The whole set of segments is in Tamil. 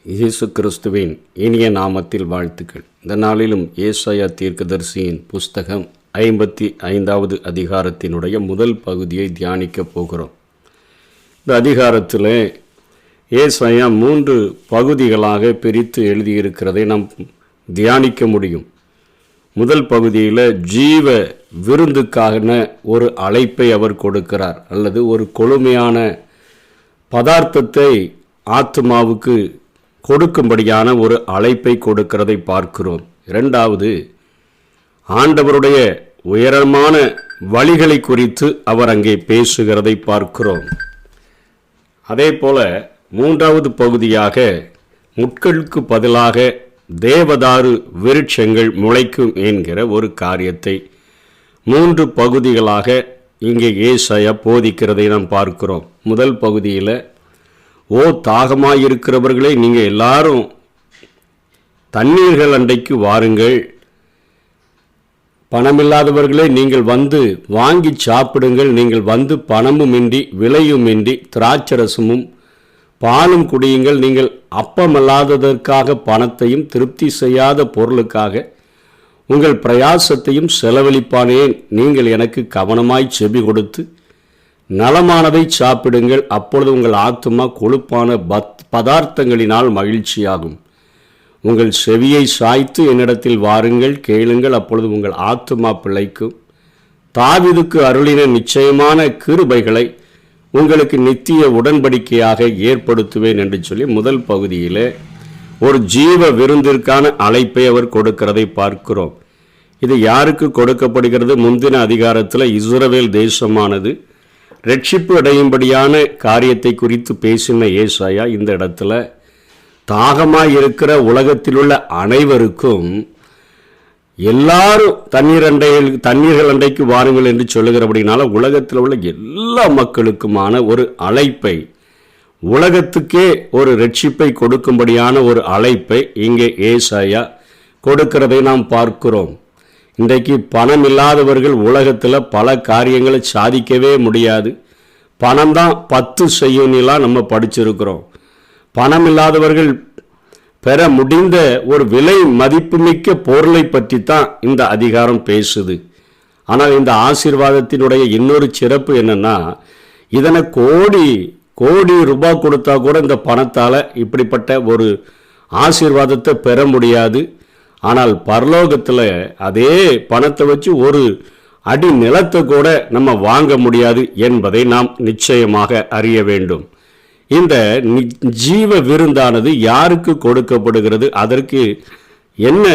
இயேசு கிறிஸ்துவின் இனிய நாமத்தில் வாழ்த்துக்கள். இந்த நாளிலும் ஏசாயா தீர்க்கதரிசியின் புஸ்தகம் 55வது அதிகாரத்தினுடைய முதல் பகுதியை தியானிக்கப் போகிறோம். இந்த அதிகாரத்தில் ஏசாயா 3 பகுதிகளாக பிரித்து எழுதியிருக்கிறதை நாம் தியானிக்க முடியும். முதல் பகுதியில் ஜீவ விருந்துக்கான ஒரு அழைப்பை அவர் கொடுக்கிறார், அல்லது ஒரு கொழுமையான பதார்த்தத்தை ஆத்துமாவுக்கு கொடுக்கும்படியான ஒரு அழைப்பை கொடுக்கிறதை பார்க்கிறோம். இரண்டாவது, ஆண்டவருடைய உயரமான வழிகளை குறித்து அவர் அங்கே பேசுகிறதை பார்க்கிறோம். அதே போல 3வது பகுதியாக முட்களுக்கு பதிலாக தேவதாரு விருட்சங்கள் முளைக்கும் என்கிற ஒரு காரியத்தை 3 பகுதிகளாக இங்கே ஏசாயா போதிக்கிறதை நாம் பார்க்கிறோம். முதல் பகுதியில், ஓ தாகமாயிருக்கிறவர்களே, நீங்கள் எல்லாரும் தண்ணீர்கள் அண்டைக்கு வாருங்கள், பணமில்லாதவர்களே நீங்கள் வந்து வாங்கி சாப்பிடுங்கள், நீங்கள் வந்து பணமுமின்றி விலையுமின்றி திராட்சரசமும் பாலும் குடியுங்கள், நீங்கள் அப்பமல்லாததற்காக பணத்தையும் திருப்தி செய்யாத பொருளுக்காக உங்கள் பிரயாசத்தையும் செலவழிப்பானேன். நீங்கள் எனக்கு கவனமாய் செவி கொடுத்து நலமானதை சாப்பிடுங்கள், அப்பொழுது உங்கள் ஆத்துமா கொழுப்பான பதார்த்தங்களினால் மகிழ்ச்சியாகும். உங்கள் செவியை சாய்த்து என்னிடத்தில் வாருங்கள், கேளுங்கள், அப்பொழுது உங்கள் ஆத்துமா பிழைக்கும். தாவீதுக்கு அருளின நிச்சயமான கிருபைகளை உங்களுக்கு நித்திய உடன்படிக்கையாக ஏற்படுத்துவேன் என்று சொல்லி முதல் பகுதியில் ஒரு ஜீவ விருந்திற்கான அழைப்பை அவர் கொடுக்கிறதை பார்க்கிறோம். இது யாருக்கு கொடுக்கப்படுகிறது? முந்தின அதிகாரத்தில் இஸ்ரவேல் தேசமானது ரட்சிப்பு அடையும்படியான காரியத்தை குறித்து பேசின ஏசாயா இந்த இடத்துல தாகமாய் இருக்கிற உலகத்தில் உள்ள அனைவருக்கும் எல்லாரும் தண்ணீர்கள் அண்டைக்கு வாருங்கள் என்று சொல்லுகிறபடினால உலகத்தில் உள்ள எல்லா மக்களுக்குமான ஒரு அழைப்பை, உலகத்துக்கே ஒரு ரட்சிப்பை கொடுக்கும்படியான ஒரு அழைப்பை இங்கே ஏசாயா கொடுக்கிறதை நாம் பார்க்கிறோம். இன்றைக்கு பணம் இல்லாதவர்கள் உலகத்தில் பல காரியங்களை சாதிக்கவே முடியாது. பணம் தான் 10 செய்யும்லாம் நம்ம படிச்சிருக்கிறோம். பணம் இல்லாதவர்கள் பெற முடிந்த ஒரு விலை மதிப்புமிக்க பொருளை பற்றி தான் இந்த அதிகாரம் பேசுது. ஆனால் இந்த ஆசீர்வாதத்தினுடைய இன்னொரு சிறப்பு என்னன்னா, இதனை கோடி ரூபாய் கொடுத்தா கூட இந்த பணத்தால் இப்படிப்பட்ட ஒரு ஆசீர்வாதத்தை பெற முடியாது. ஆனால் பரலோகத்தில் அதே பணத்தை வச்சு ஒரு அடி நிலத்தை கூட நம்ம வாங்க முடியாது என்பதை நாம் நிச்சயமாக அறிய வேண்டும். இந்த ஜீவ விருந்தானது யாருக்கு கொடுக்கப்படுகிறது? அதற்கு என்ன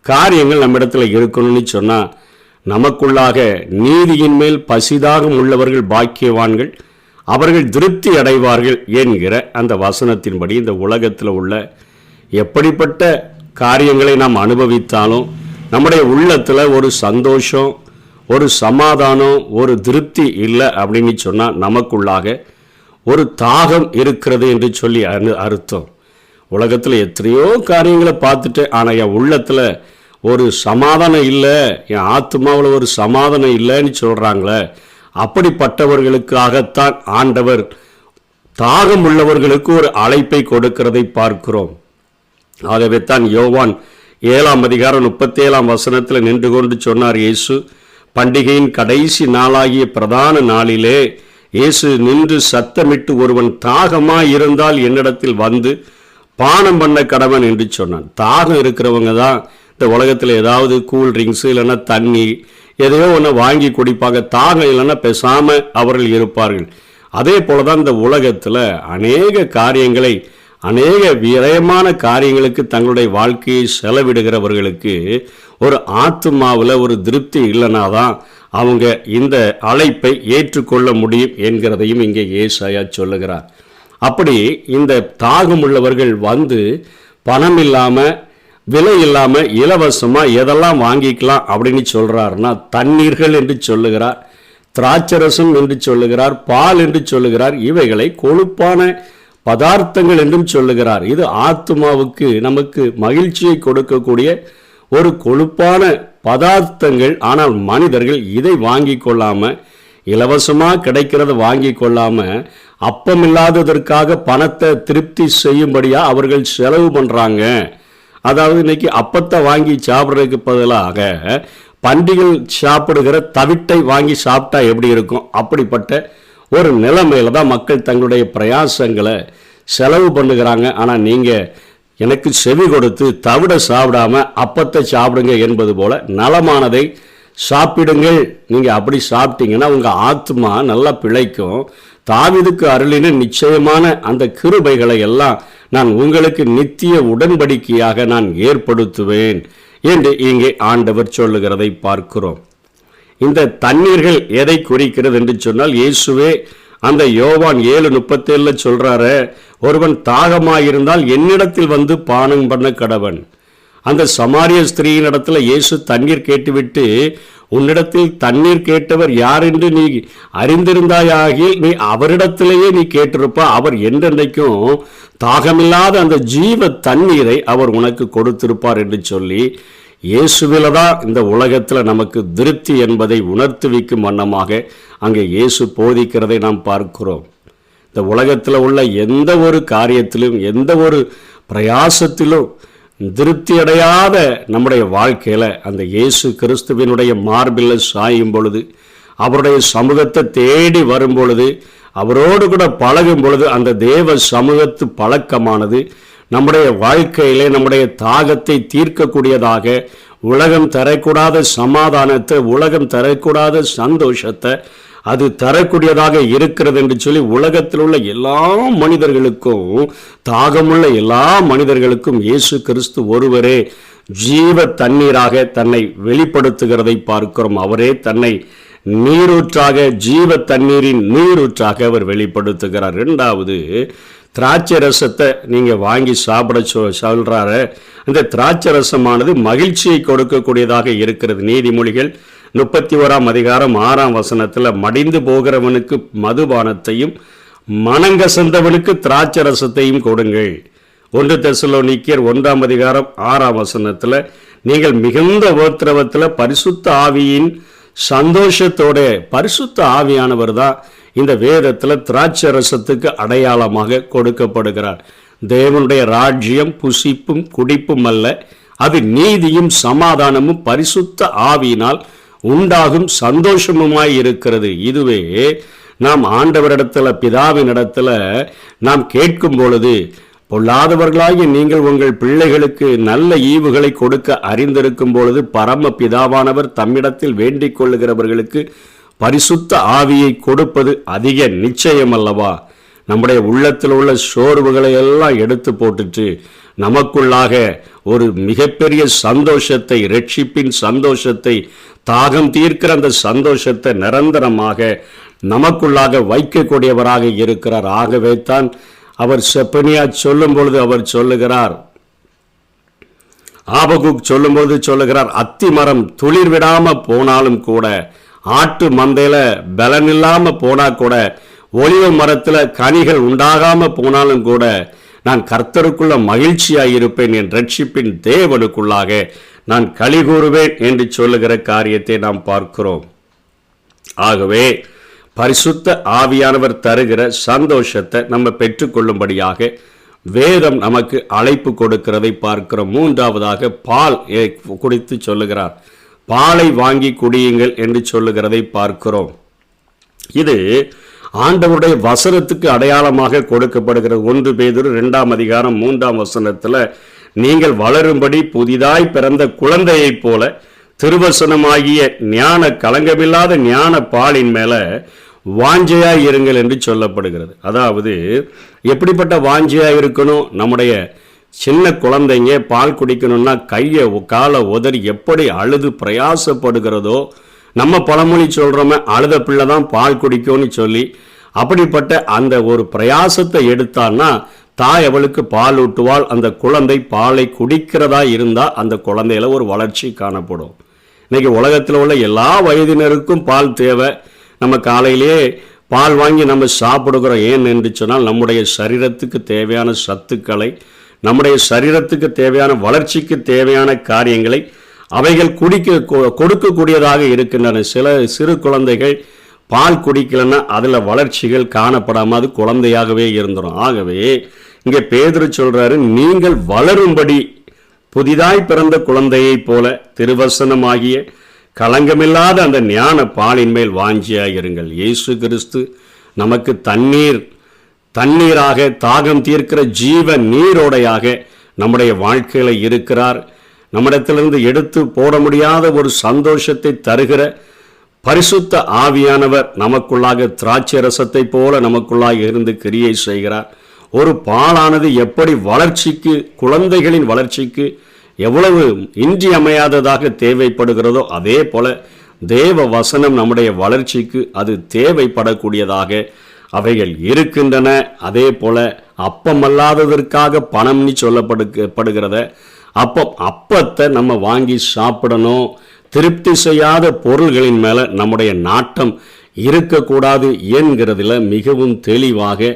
காரியங்கள் நம்மிடத்தில் இருக்கணும்னு சொன்னால், நமக்குள்ளாக நீதியின் மேல் பசிதாகம் உள்ளவர்கள் பாக்கியவான்கள், அவர்கள் திருப்தி அடைவார்கள் என்கிற அந்த வசனத்தின்படி இந்த உலகத்தில் உள்ள எப்படிப்பட்ட காரியங்களை நாம் அனுபவித்தாலும் நம்முடைய உள்ளத்தில் ஒரு சந்தோஷம், ஒரு சமாதானம், ஒரு திருப்தி இல்லை அப்படின்னு சொன்னால் நமக்குள்ளாக ஒரு தாகம் இருக்கிறது என்று சொல்லி அர்த்தம். உலகத்தில் எத்தனையோ காரியங்களை பார்த்துட்டு ஆனால் என் உள்ளத்தில் ஒரு சமாதானம் இல்லை, என் ஆத்மாவில் ஒரு சமாதானம் இல்லைன்னு சொல்கிறாங்களே, அப்படிப்பட்டவர்களுக்காகத்தான் ஆண்டவர் தாகம் உள்ளவர்களுக்கு ஒரு அழைப்பை கொடுக்கிறதை பார்க்கிறோம். ஆகவே தான் யோவான் 7ஆம் அதிகாரம் 37ஆம் வசனத்தில் நின்று கொண்டு சொன்னார், இயேசு பண்டிகையின் கடைசி நாளாகிய பிரதான நாளிலே இயேசு நின்று சத்தமிட்டு, ஒருவன் தாகமாய் இருந்தால் என்னிடத்தில் வந்து பானம் பண்ண கடவன் என்று சொன்னான். தாகம் இருக்கிறவங்க தான் இந்த உலகத்தில் ஏதாவது கூல் ட்ரிங்க்ஸ் இல்லைன்னா தண்ணி எதையோ ஒன்று வாங்கி குடிப்பாங்க. தாகம் இல்லைன்னா பேசாமல் அவர்கள் இருப்பார்கள். அதே போல தான் இந்த உலகத்தில் அநேக காரியங்களை, அநேக விரயமான காரியங்களுக்கு தங்களுடைய வாழ்க்கையை செலவிடுகிறவர்களுக்கு ஒரு ஆத்துமாவில் ஒரு திருப்தி இல்லைனா தான் அவங்க இந்த அழைப்பை ஏற்றுக்கொள்ள முடியும் என்கிறதையும் இங்கே ஏசாயா சொல்லுகிறார். அப்படி இந்த தாகம் உள்ளவர்கள் வந்து பணம் இல்லாமல் விலை இல்லாமல் இலவசமாக எதெல்லாம் வாங்கிக்கலாம் அப்படின்னு சொல்கிறாருன்னா, தண்ணீர்கள் என்று சொல்லுகிறார், திராட்சரசம் என்று சொல்லுகிறார், பால் என்று சொல்லுகிறார், இவைகளை கொழுப்பான பதார்த்தங்கள் என்றும் சொல்லுகிறார். இது ஆத்மாவுக்கு நமக்கு மகிழ்ச்சியை கொடுக்கக்கூடிய ஒரு கொழுப்பான பதார்த்தங்கள். ஆனால் மனிதர்கள் இதை வாங்கி கொள்ளாமல் இலவசமாக கிடைக்கிறத வாங்கி கொள்ளாம அப்பம் இல்லாததற்காக பணத்தை திருப்தி செய்யும்படியா அவர்கள் செலவு பண்றாங்க. அதாவது இன்னைக்கு அப்பத்தை வாங்கி சாப்பிட்றதுக்கு பதிலாக பண்டிகள் சாப்பிடுகிற தவிட்டை வாங்கி சாப்பிட்டா எப்படி இருக்கும்? அப்படிப்பட்ட ஒரு நிலைமையில தான் மக்கள் தங்களுடைய பிரயாசங்களை செலவு பண்ணுகிறாங்க. ஆனால் நீங்கள் எனக்கு செவி கொடுத்து தவிட சாப்பிடாம அப்பத்தை சாப்பிடுங்க என்பது போல நலமானதை சாப்பிடுங்கள். நீங்கள் அப்படி சாப்பிட்டீங்கன்னா உங்கள் ஆத்மா நல்லா பிழைக்கும். தாவீதுக்கு அருளின நிச்சயமான அந்த கிருபைகளை எல்லாம் நான் உங்களுக்கு நித்திய உடன்படிக்கையாக நான் ஏற்படுத்துவேன் என்று இங்கே ஆண்டவர் சொல்லுகிறதை பார்க்கிறோம். இந்த தண்ணீர்கள் எதை குறிக்கிறது என்று சொன்னால், இயேசுவே அந்த யோவான் 7:37 சொல்றாரு, ஒருவன் தாகமாயிருந்தால் என்னிடத்தில் வந்து பானம் பண்ண கடவன். அந்த சமாரிய ஸ்திரீயின் இடத்துல இயேசு தண்ணீர் கேட்டுவிட்டு, உன்னிடத்தில் தண்ணீர் கேட்டவர் யார் என்று நீ அறிந்திருந்தாயாகில் நீ அவரிடத்திலேயே நீ கேட்டிருப்பா, அவர் என்றென்றைக்கும் தாகமில்லாத அந்த ஜீவ தண்ணீரை அவர் உனக்கு கொடுத்திருப்பார் என்று சொல்லி, இயேசுவில தான் இந்த உலகத்தில் நமக்கு திருப்தி என்பதை உணர்த்துவிக்கும் வண்ணமாக அங்கே இயேசு போதிக்கிறதை நாம் பார்க்கிறோம். இந்த உலகத்தில் உள்ள எந்த ஒரு காரியத்திலும் எந்த ஒரு பிரயாசத்திலும் திருப்தி அடையாத நம்முடைய வாழ்க்கையில் அந்த இயேசு கிறிஸ்துவினுடைய மார்பில் சாயும் பொழுது, அவருடைய சமூகத்தை தேடி வரும் பொழுது, அவரோடு கூட பழகும் பொழுது, அந்த தேவ சமூகத்து பழக்கமானது நம்முடைய வாழ்க்கையிலே நம்முடைய தாகத்தை தீர்க்கக்கூடியதாக, உலகம் தரக்கூடாத சமாதானத்தை, உலகம் தரக்கூடாத சந்தோஷத்தை அது தரக்கூடியதாக இருக்கிறது என்று சொல்லி உலகத்தில் உள்ள எல்லா மனிதர்களுக்கும், தாகமுள்ள எல்லா மனிதர்களுக்கும் இயேசு கிறிஸ்து ஒருவரே ஜீவ தண்ணீராக தன்னை வெளிப்படுத்துகிறதை பார்க்கிறோம். அவரே தன்னை நீரூற்றாக, ஜீவ தண்ணீரின் நீரூற்றாக அவர் வெளிப்படுத்துகிறார். இரண்டாவது, திராட்சை ரசத்தை நீங்கள் வாங்கி சாப்பிட சொல்கிறாரு. அந்த திராட்சை ரசமானது மகிழ்ச்சியை கொடுக்கக்கூடியதாக இருக்கிறது. நீதிமொழிகள் 31:6 மடிந்து போகிறவனுக்கு மதுபானத்தையும் மனங்கசந்தவனுக்கு திராட்சை ரசத்தையும் கொடுங்கள். 1 தெசலோனிக்கேயர் 1:6 நீங்கள் மிகுந்த உபத்திரவத்தில் பரிசுத்த ஆவியின் சந்தோஷத்தோட, பரிசுத்த ஆவியானவர் தான் இந்த வேதத்தில் திராட்சை ரசத்துக்கு அடையாளமாக கொடுக்கப்படுகிறார். தேவனுடைய ராஜ்யம் புசிப்பும் குடிப்பும் அல்ல, அது நீதியும் சமாதானமும் பரிசுத்த ஆவியினால் உண்டாகும் சந்தோஷமுமாய் இருக்கிறது. இதுவே நாம் ஆண்டவரிடத்துல, பிதாவின் இடத்துல நாம் கேட்கும் பொழுது, பொல்லாதவர்களாகி நீங்கள் உங்கள் பிள்ளைகளுக்கு நல்ல ஈவுகளை கொடுக்க அறிந்திருக்கும் பொழுது பரம பிதாவானவர் தம்மிடத்தில் வேண்டிக் கொள்ளுகிறவர்களுக்கு பரிசுத்த ஆவியை கொடுப்பது அதிக நிச்சயம் அல்லவா? நம்முடைய உள்ளத்தில் உள்ள சோர்வுகளை எல்லாம் எடுத்து போட்டுட்டு நமக்குள்ளாக ஒரு மிகப்பெரிய சந்தோஷத்தை, இரட்சிப்பின் சந்தோஷத்தை, தாகம் தீர்க்கிற அந்த சந்தோஷத்தை நிரந்தரமாக நமக்குள்ளாக வைக்கக்கூடியவராக இருக்கிறார். ஆகவே தான் அவர் செப்பனியா சொல்லும் பொழுது அவர் சொல்லுகிறார், ஆபகுக் சொல்லும்போது சொல்லுகிறார், அத்தி மரம் துளிர் விடாம போனாலும் கூட, ஆட்டு மந்தையில பலன் இல்லாம போனா கூட, ஒலிவ மரத்துல கனிகள் உண்டாகாம போனாலும் கூட, நான் கர்த்தருக்குள்ள மகிழ்ச்சியாய் இருப்பேன், என் ரட்சிப்பின் தேவனுக்குள்ளாக நான் களி கூறுவேன் என்று சொல்லுகிற காரியத்தை நாம் பார்க்கிறோம். ஆகவே பரிசுத்த ஆவியானவர் தருகிற சந்தோஷத்தை நம்ம பெற்றுக்கொள்ளும்படியாக வேதம் நமக்கு அழைப்பு கொடுக்கிறதை பார்க்கிறோம். மூன்றாவதாக பால் குடித்து சொல்லுகிறார். பாலை வாங்கி குடியுங்கள் என்று சொல்லுகிறதை பார்க்கிறோம். இது ஆண்டவருடைய வசனத்துக்கு அடையாளமாக கொடுக்கப்படுகிறது. 1 பேதுரு 2:3 நீங்கள் வளரும்படி புதிதாய் பிறந்த குழந்தையைப் போல திருவசனமாகிய ஞான கலங்கமில்லாத ஞான பாலின் மேல வாஞ்சையாய் இருங்கள் என்று சொல்லப்படுகிறது. அதாவது எப்படிப்பட்ட வாஞ்சையாய் இருக்கணும்? நம்முடைய சின்ன குழந்தைங்க பால் குடிக்கணும்னா கையை காலை உதறி எப்படி அழுது பிரயாசப்படுகிறதோ, நம்ம பழமொழி சொல்கிறோமே, அழுத பிள்ளை தான் பால் குடிக்கும்னு சொல்லி, அப்படிப்பட்ட அந்த ஒரு பிரயாசத்தை எடுத்தான்னா தாய் அவளுக்கு பால் ஊட்டுவாள். அந்த குழந்தை பாலை குடிக்கிறதா இருந்தால் அந்த குழந்தையில ஒரு வளர்ச்சி காணப்படும். இன்னைக்கு உலகத்தில் உள்ள எல்லா வயதினருக்கும் பால் தேவை. நம்ம காலையிலே பால் வாங்கி நம்ம சாப்பிடுகிறோம். ஏன் என்று சொன்னால் நம்முடைய சரீரத்துக்கு தேவையான சத்துக்களை, நம்முடைய சரீரத்துக்கு தேவையான வளர்ச்சிக்கு தேவையான காரியங்களை அவைகள் கொடுக்கக்கூடியதாக இருக்கின்றன. சில சிறு குழந்தைகள் பால் குடிக்கலன்னா அதில் வளர்ச்சிகள் காணப்படாமல் அது குழந்தையாகவே இருந்துடும். ஆகவே இங்கே பேதுரு சொல்றாரு, நீங்கள் வளரும்படி புதிதாய் பிறந்த குழந்தையைப் போல திருவசனமாகிய களங்கமில்லாத அந்த ஞான பாலின் மேல் வாஞ்சியாயிருங்கள். இயேசு கிறிஸ்து நமக்கு தண்ணீராக தாகம் தீர்க்கிற ஜீவ நீரோடையாக நம்முடைய வாழ்க்கையில் இருக்கிறார். நம்மிடத்திலிருந்து எடுத்து போட முடியாத ஒரு சந்தோஷத்தை தருகிற பரிசுத்த ஆவியானவர் நமக்குள்ளாக திராட்சை ரசத்தை போல நமக்குள்ளாக இருந்து கிரியை செய்கிறார். ஒரு பாலானது எப்படி வளர்ச்சிக்கு, குழந்தைகளின் வளர்ச்சிக்கு எவ்வளவு இன்றியமையாததாக தேவைப்படுகிறதோ அதே போல தேவ வசனம் நம்முடைய வளர்ச்சிக்கு அது தேவைப்படக்கூடியதாக அவைகள் இருக்கின்றன. அதே போல அப்பமல்லாததற்காக பணம்னு சொல்லப்படுகிறத அப்பத்தை நம்ம வாங்கி சாப்பிடணும். திருப்தி செய்யாத பொருள்களின் மேலே நம்முடைய நாட்டம் இருக்கக்கூடாது என்கிறதுல மிகவும் தெளிவாக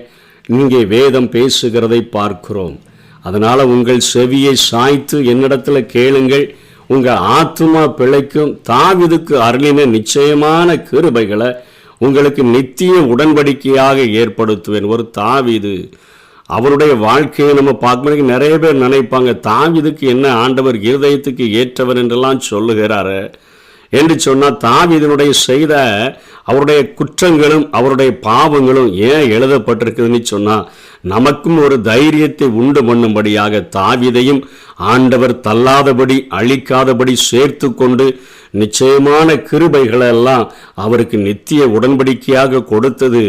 இங்கே வேதம் பேசுகிறதை பார்க்கிறோம். அதனால் உங்கள் செவியை சாய்த்து என்னிடத்தில் கேளுங்கள், உங்கள் ஆத்துமா பிழைக்கும். தாவீதுக்கு அருளின நிச்சயமான கிருபைகளை உங்களுக்கு நித்திய உடன்படிக்கையாக ஏற்படுத்துவேன். ஒரு தாவீது, அவருடைய வாழ்க்கையை நம்ம பார்க்கும்போது நிறைய பேர் நினைப்பாங்க, தாவீதுக்கு என்ன ஆண்டவர் இருதயத்துக்கு ஏற்றவர் என்றெல்லாம் சொல்லுகிறாரு என்று சொன்னால், தாவீதினுடைய செய்த அவருடைய குற்றங்களும் அவருடைய பாவங்களும் ஏன் எழுதப்பட்டிருக்குதுன்னு சொன்னால், நமக்கும் ஒரு தைரியத்தை உண்டு பண்ணும்படியாக தாவீதையும் ஆண்டவர் தள்ளாதபடி அழிக்காதபடி சேர்த்து கொண்டு நிச்சயமான கிருபைகளெல்லாம் அவருக்கு நித்திய உடன்படிக்கையாக கொடுத்தது.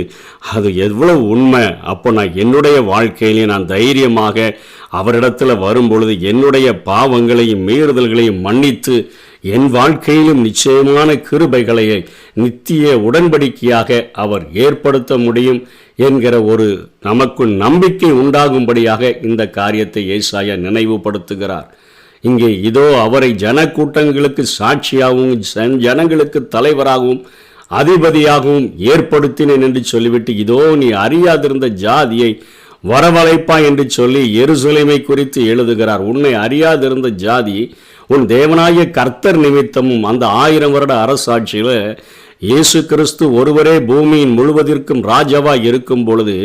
அது எவ்வளவு உண்மை! அப்போ நான் என்னுடைய வாழ்க்கையிலே நான் தைரியமாக அவரிடத்தில் வரும்பொழுது என்னுடைய பாவங்களையும் மீறுதல்களையும் மன்னித்து என் வாழ்க்கையிலும் நிச்சயமான கிருபைகளை நித்திய உடன்படிக்கையாக அவர் ஏற்படுத்த முடியும் என்கிற ஒரு நமக்கு நம்பிக்கை உண்டாகும்படியாக இந்த காரியத்தை ஏசாயா நினைவுபடுத்துகிறார். இங்கே இதோ அவரை ஜனக்கூட்டங்களுக்கு சாட்சியாகவும் ஜனங்களுக்கு தலைவராகவும் அதிபதியாகவும் ஏற்படுத்தினேன் என்று சொல்லிவிட்டு, இதோ நீ அறியாதிருந்த ஜாதியை வரவழைப்பா என்று சொல்லி எருசலேமை குறித்து எழுதுகிறார். உன்னை அறியாதிருந்த ஜாதி உன் தேவனாகிய கர்த்தர் நிமித்தமும் அந்த 1000 வருட அரசாட்சியில் இயேசு கிறிஸ்து ஒருவரே பூமியின் முழுவதற்கும் ராஜாவாக இருக்கும் பொழுது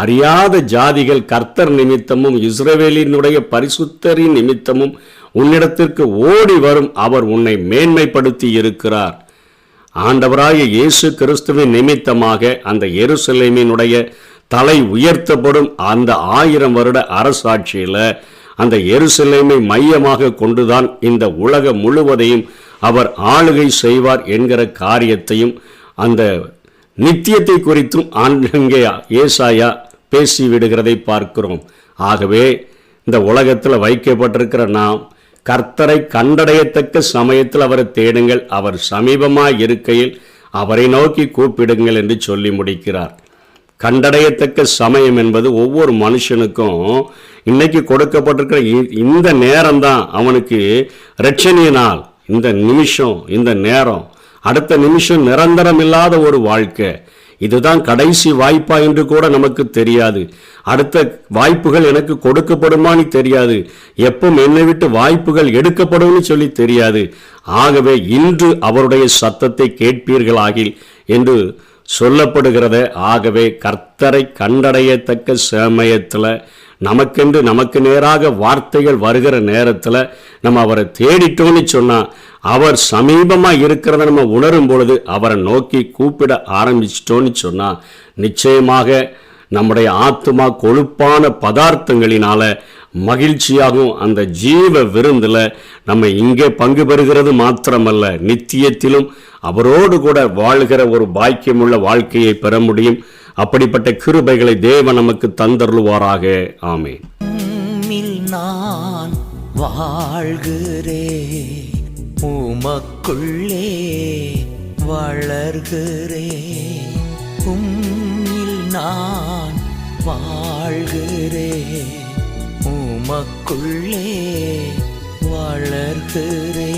அறியாத ஜாதிகள் கர்த்தர் நிமித்தமும் இஸ்ரவேலினுடைய பரிசுத்தரின் நிமித்தமும் உன்னிடத்திற்கு ஓடி வரும். அவர் உன்னை மேன்மைப்படுத்தி இருக்கிறார். ஆண்டவராகிய இயேசு கிறிஸ்துவின் நிமித்தமாக அந்த எருசலேமினுடைய தலை உயர்த்தப்படும். அந்த 1000 வருட அரசாட்சியில் அந்த எருசலேமை மையமாக கொண்டுதான் இந்த உலகம் முழுவதையும் அவர் ஆளுகை செய்வார் என்கிற காரியத்தையும் அந்த நித்தியத்தை குறித்தும் அங்கே ஏசாயா பேசிவிடுகிறதை பார்க்கிறோம். ஆகவே இந்த உலகத்தில் வைக்கப்பட்டிருக்கிற நாம் கர்த்தரை கண்டடையத்தக்க சமயத்தில் அவரை தேடுங்கள், அவர் சமீபமாக இருக்கையில் அவரை நோக்கி கூப்பிடுங்கள் என்று சொல்லி முடிக்கிறார். கண்டடையத்தக்க சமயம் என்பது ஒவ்வொரு மனுஷனுக்கும் இன்னைக்கு கொடுக்கப்பட்டிருக்கிற இந்த நேரம்தான் அவனுக்கு இரட்சணிய நாள். இந்த நிமிஷம், இந்த நேரம், அடுத்த நிமிஷம் நிரந்தரம் இல்லாத ஒரு வாழ்க்கை. இதுதான் கடைசி வாய்ப்பா என்று கூட நமக்கு தெரியாது. அடுத்த வாய்ப்புகள் எனக்கு கொடுக்கப்படுமான்னு தெரியாது. எப்போ என்னை விட்டு வாய்ப்புகள் எடுக்கப்படும்னு சொல்லி தெரியாது. ஆகவே இன்று அவருடைய சத்தத்தை கேட்பீர்களாகில் என்று சொல்லப்படுகிறத. ஆகவே கர்த்தரை கண்டடையத்தக்க சமயத்தில் நமக்கென்று நமக்கு நேராக வார்த்தைகள் வருகிற நேரத்தில் நம்ம அவரை தேடிட்டோன்னு சொன்னால், அவர் சமீபமாக இருக்கிறத நம்ம உணரும் பொழுது அவரை நோக்கி கூப்பிட ஆரம்பிச்சிட்டோன்னு சொன்னால், நிச்சயமாக நம்முடைய ஆத்துமா கொழுப்பான பதார்த்தங்களினால மகிழ்ச்சியாகவும் அந்த ஜீவ விருந்தில் நம்ம இங்கே பங்கு பெறுகிறது மாத்திரமல்ல, நித்தியத்திலும் அவரோடு கூட வாழ்கிற ஒரு பாக்கியமுள்ள வாழ்க்கையை பெற முடியும். அப்படிப்பட்ட கிருபைகளை தேவன் நமக்கு தந்தருள்வாராக. ஆமென். நான் வாழ்கிறேன், உமக்குள்ளே வளர்கிறேன். உம்மில் நான் வாழ்கிறேன், உமக்குள்ளே வளர்கிறேன்.